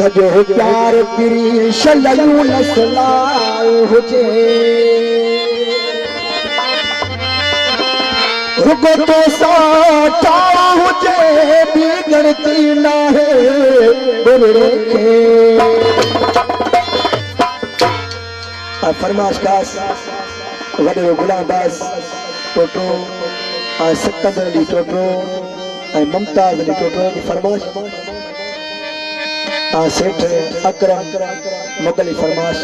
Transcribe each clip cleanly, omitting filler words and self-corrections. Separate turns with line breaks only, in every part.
सजो प्यार पिरी शलयू नसलाए हुजे रुगो तो साटा हुजे भी गणती ना है बुरे फरमाश कास वडे गुलाम दास टोटो सिकंदर अली टोटो मुमताज अली टोटो की फरमाश सेठ अकरम मुगली फरमाश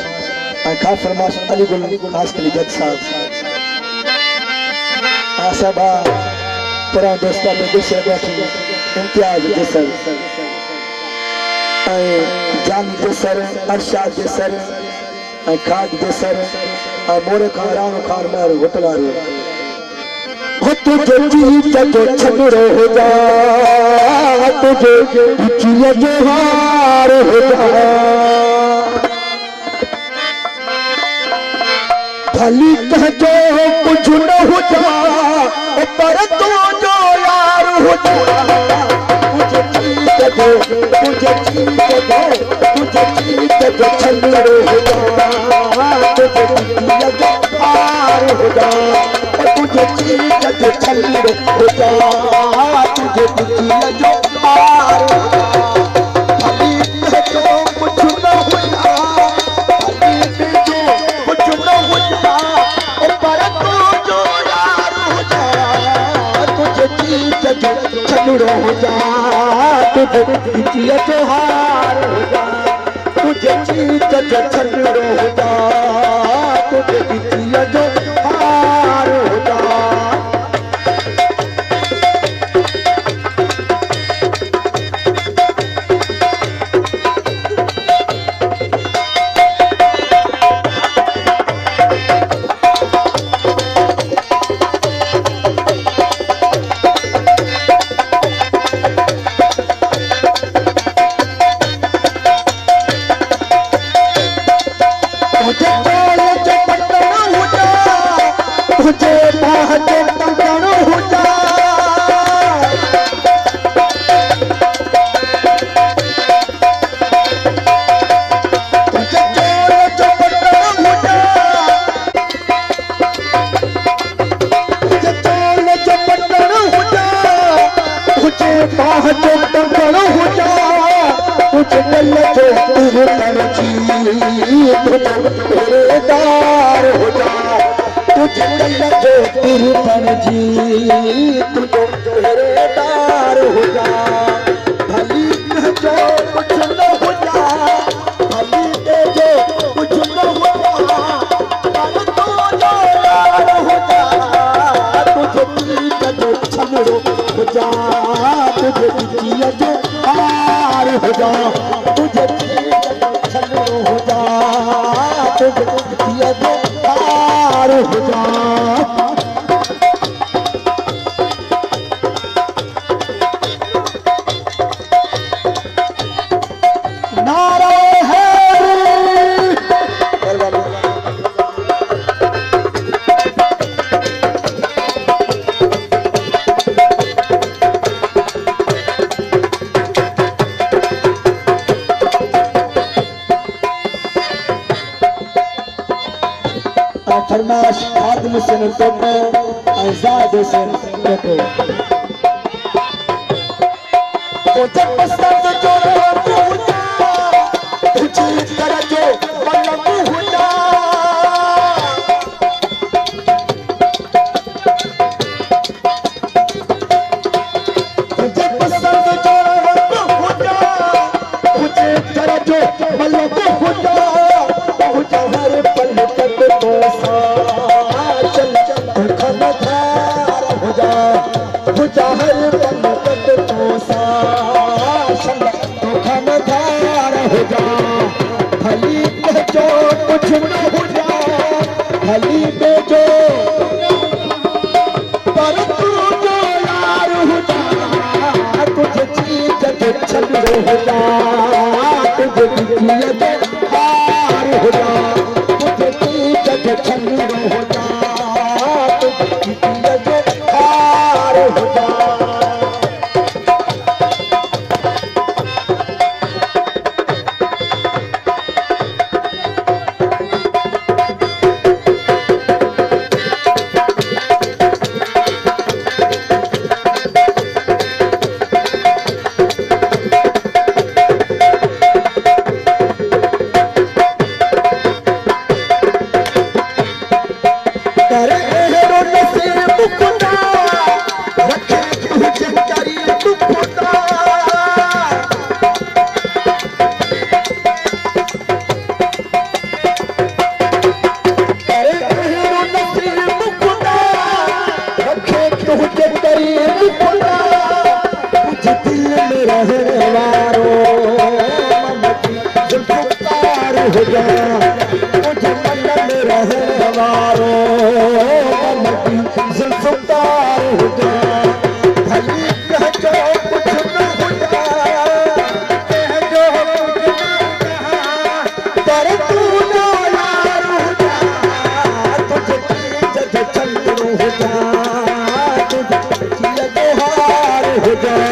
खा फरमाश अली गुल खास कली जज साहब साहबा तेरा दोस्ता में गुस्से बैठी इम्तियाज जसर जानी जसर अरशाद जसर खाद जसर मोरे खान राणो खान मार होटलारो हो तुझे जीत जो छगड़ो हो जा तुझे जिया जो हार हो जा भली कह जो कुछ न हो जा पर तू जो यार हो जा तुझे जीत जो तुझे जीत जो तुझे जीत जो छगड़ो हो जा तुझे जिया जो हार हो जा तुझे जीत जो छगड़ो हो जा तुझे जिया जो हार हो जा भली कह जो कुछ न हो जा भली कह जो कुछ न हो जा पर तू जो यार हो जा तुझे जीत जो छगड़ो हो जा तुझे जिया जो हार हो जा तुझे जीत जो छगड़ो हो जा तुझे जिया जो हार हो जा फरमाश खादिम से टोटो आजाद से टोटो ओ जब पसंद जो हो जा तुझे तरह जो मतलब हो जा तुझे पसंद जो हो जा तुझे तरह जो मतलब हो जा हर पल तक तो चल खन धार हो जा हर पल तक तो चल खन धार हो जा भली पे जो कुछ न हो जा भली पे जो पर तू जो यार हो जा तुझे जीत जो छगड़ो हो जा तुझे जिया जो हार हो जा तुझे जीत जो छगड़ो हो जा तुझे जिया जो हार हो जा में रहने वारो ममती जुल्फकार हो जा मुझे मन में रहने वारो ममती जुल्फकार हो जा भली कह जो कुछ न हो जा कह जो कुछ न पर तू ना यार हो जा तुझे जग चंद्र हो जा तुझे जोहार हो जा